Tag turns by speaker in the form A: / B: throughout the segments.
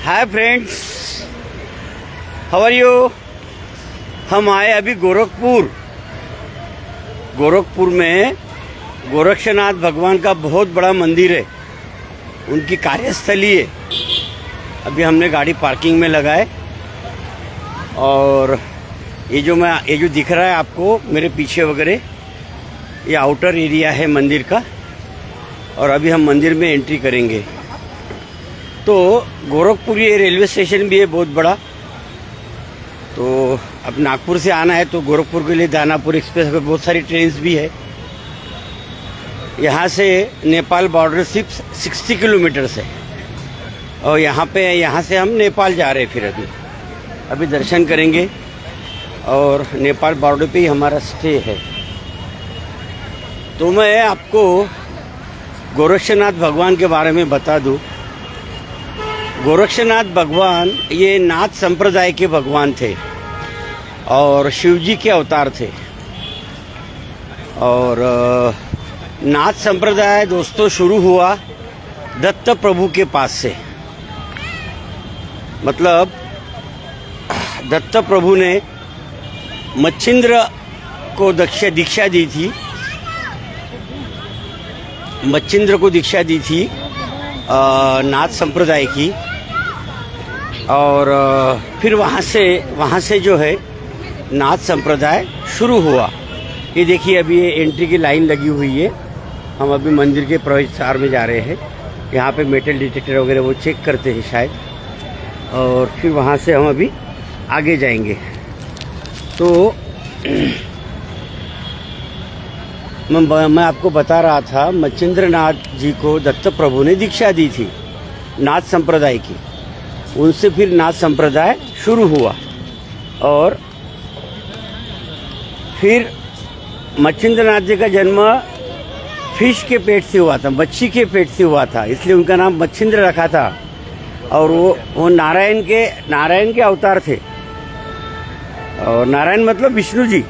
A: Hi friends, how are you. हम आए अभी गोरखपुर में गोरक्षनाथ भगवान का बहुत बड़ा मंदिर है, उनकी कार्यस्थली है। अभी हमने गाड़ी पार्किंग में लगाए और ये जो दिख रहा है आपको मेरे पीछे वगैरह, ये आउटर एरिया है मंदिर का और अभी हम मंदिर में एंट्री करेंगे। तो गोरखपुर ये रेलवे स्टेशन भी है बहुत बड़ा। तो अब नागपुर से आना है तो गोरखपुर के लिए दानापुर एक्सप्रेस पे बहुत सारी ट्रेन्स भी है। यहाँ से नेपाल बॉर्डर सिर्फ 60 किलोमीटर है और यहाँ से हम नेपाल जा रहे हैं। फिर अभी दर्शन करेंगे और नेपाल बॉर्डर पे ही हमारा स्टे है। तो मैं आपको गोरक्षनाथ भगवान के बारे में बता दूं। गोरक्षनाथ भगवान ये नाथ संप्रदाय के भगवान थे और शिवजी के अवतार थे। और नाथ संप्रदाय दोस्तों शुरू हुआ दत्त प्रभु के पास से। मतलब दत्त प्रभु ने मच्छिंद्र को दीक्षा दी थी। मच्छिंद्र को दीक्षा दी थी नाथ संप्रदाय की। और फिर वहाँ से जो है नाथ संप्रदाय शुरू हुआ। ये देखिए अभी ये एंट्री की लाइन लगी हुई है। हम अभी मंदिर के प्रवेश द्वार में जा रहे हैं। यहाँ पे मेटल डिटेक्टर वगैरह वो चेक करते हैं शायद, और फिर वहाँ से हम अभी आगे जाएंगे। तो मैं आपको बता रहा था, मच्छिंद्र नाथ जी को दत्त प्रभु ने दीक्षा दी थी नाथ संप्रदाय की। उनसे फिर नाथ संप्रदाय शुरू हुआ और फिर मच्छिंद्र नाथ जी का जन्म फिश के पेट से हुआ था, मच्छी के पेट से हुआ था, इसलिए उनका नाम मच्छिंद्र रखा था। और वो नारायण के अवतार थे। और नारायण मतलब विष्णु जी।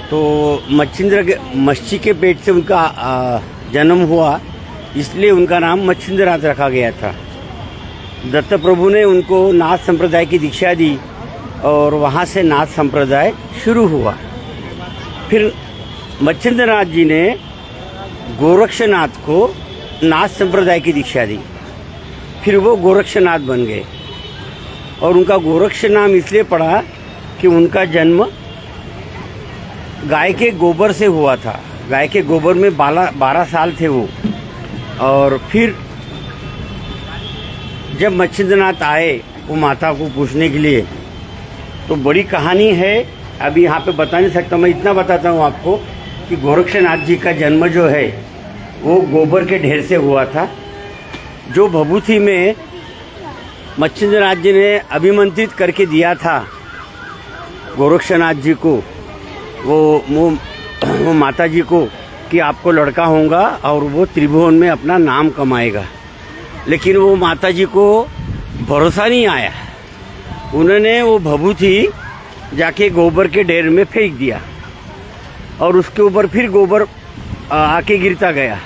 A: तो मच्छी के पेट से उनका जन्म हुआ, इसलिए उनका नाम मच्छिंद्र नाथ रखा गया था। दत्त प्रभु ने उनको नाथ संप्रदाय की दीक्षा दी और वहाँ से नाथ संप्रदाय शुरू हुआ। फिर मच्छिंद्र नाथ जी ने गोरक्षनाथ को नाथ संप्रदाय की दीक्षा दी। फिर वो गोरक्षनाथ बन गए। और उनका गोरक्ष नाम इसलिए पड़ा कि उनका जन्म गाय के गोबर से हुआ था। गाय के गोबर में 12 साल थे वो। और फिर जब मच्छिंद्रनाथ आए वो माता को पूछने के लिए, तो बड़ी कहानी है, अभी यहाँ पे बता नहीं सकता। मैं इतना बताता हूँ आपको कि गोरक्षनाथ जी का जन्म जो है वो गोबर के ढेर से हुआ था। जो भभूति में मच्छिंद्रनाथ जी ने अभिमंत्रित करके दिया था गोरक्षनाथ जी को, वो माता जी को, कि आपको लड़का होगा और वो त्रिभुवन में अपना नाम कमाएगा। लेकिन वो माता जी को भरोसा नहीं आया। उन्होंने वो भभूति जाके गोबर के ढेर में फेंक दिया और उसके ऊपर फिर गोबर आके गिरता गया।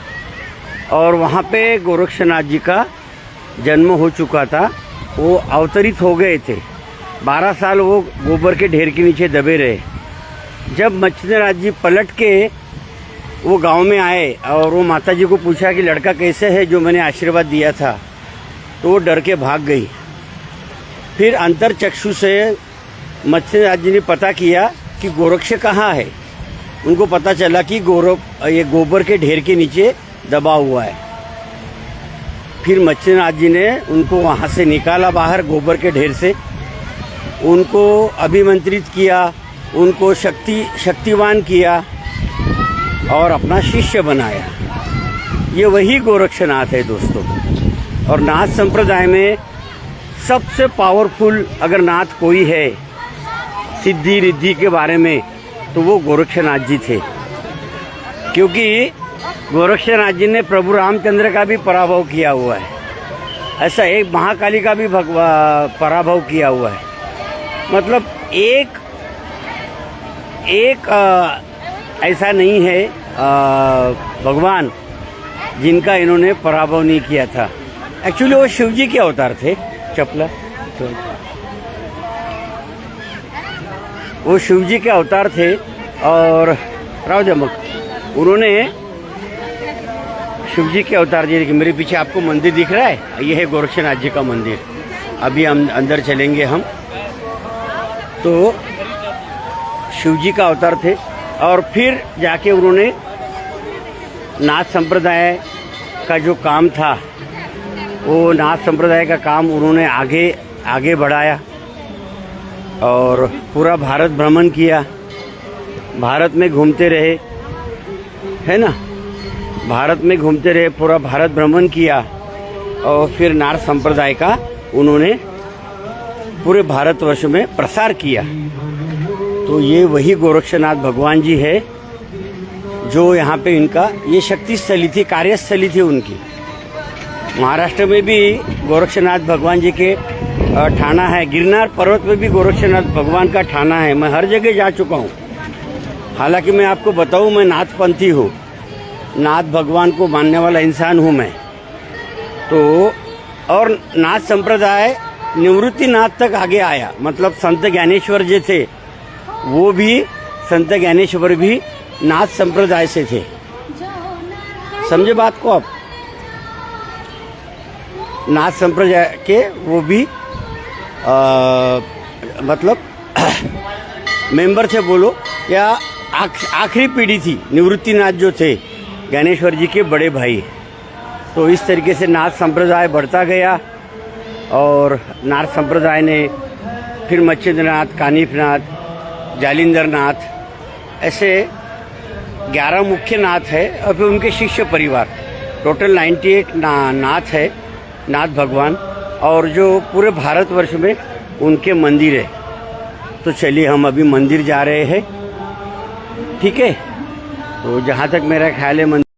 A: और वहाँ पे गोरक्षनाथ जी का जन्म हो चुका था। वो अवतरित हो गए थे। 12 साल वो गोबर के ढेर के नीचे दबे रहे। जब मच्छिंद्रनाथ जी पलट के वो गांव में आए और वो माता जी को पूछा कि लड़का कैसे है जो मैंने आशीर्वाद दिया था, तो वो डर के भाग गई। फिर अंतर चक्षु से मच्छिंद्रनाथ जी ने पता किया कि गोरक्ष कहाँ है। उनको पता चला कि ये गोबर के ढेर के नीचे दबा हुआ है। फिर मच्छिंद्रनाथ जी ने उनको वहाँ से निकाला बाहर गोबर के ढेर से। उनको अभिमंत्रित किया, उनको शक्तिवान किया और अपना शिष्य बनाया। ये वही गोरक्षनाथ है दोस्तों। और नाथ संप्रदाय में सबसे पावरफुल अगर नाथ कोई है सिद्धि रिद्धि के बारे में, तो वो गोरक्षनाथ जी थे। क्योंकि गोरक्षनाथ जी ने प्रभु रामचंद्र का भी पराभव किया हुआ है। ऐसा एक महाकाली का भी पराभव किया हुआ है। मतलब एक ऐसा नहीं है भगवान जिनका इन्होंने पराभव नहीं किया था। एक्चुअली वो शिव जी के अवतार थे। चपला तो वो शिव जी के अवतार थे और राव जमक उन्होंने शिव जी के अवतार जी कि मेरे पीछे आपको मंदिर दिख रहा है, ये है गोरक्षनाथ जी का मंदिर। अभी हम अंदर चलेंगे हम तो शिव जी का अवतार थे। और फिर जाके उन्होंने नाथ संप्रदाय का जो काम था वो नाथ संप्रदाय का काम उन्होंने आगे बढ़ाया और पूरा भारत भ्रमण किया, भारत में घूमते रहे, है ना, भारत में घूमते रहे, पूरा भारत भ्रमण किया और फिर नाथ संप्रदाय का उन्होंने पूरे भारतवर्ष में प्रसार किया। तो ये वही गोरक्षनाथ भगवान जी है जो यहाँ पे इनका ये शक्ति स्थली थी, कार्यस्थली थी उनकी। महाराष्ट्र में भी गोरक्षनाथ भगवान जी के ठाना है, गिरनार पर्वत में भी गोरक्षनाथ भगवान का ठाना है। मैं हर जगह जा चुका हूँ। हालांकि मैं आपको बताऊँ, मैं नाथपंथी हूँ, नाथ भगवान को मानने वाला इंसान हूँ मैं तो। और नाथ संप्रदाय निवृत्ति नाथ तक आगे आया, मतलब संत ज्ञानेश्वर जी थे वो भी, संत ज्ञानेश्वर भी नाथ संप्रदाय से थे। समझे बात को आप? नाथ संप्रदाय के वो भी मतलब मेंबर थे बोलो, या आखिरी पीढ़ी थी। निवृत्तिनाथ जो थे ज्ञानेश्वर जी के बड़े भाई। तो इस तरीके से नाथ संप्रदाय बढ़ता गया और नाथ संप्रदाय ने फिर मच्छिंद्रनाथ, कानिफनाथ, जालिंदरनाथ, ऐसे 11 मुख्य नाथ है और फिर उनके शिष्य परिवार, टोटल 98 नाथ है, नाथ भगवान, और जो पूरे भारतवर्ष में उनके मंदिर है। तो चलिए हम अभी मंदिर जा रहे हैं, ठीक है। तो जहाँ तक मेरा ख्याल है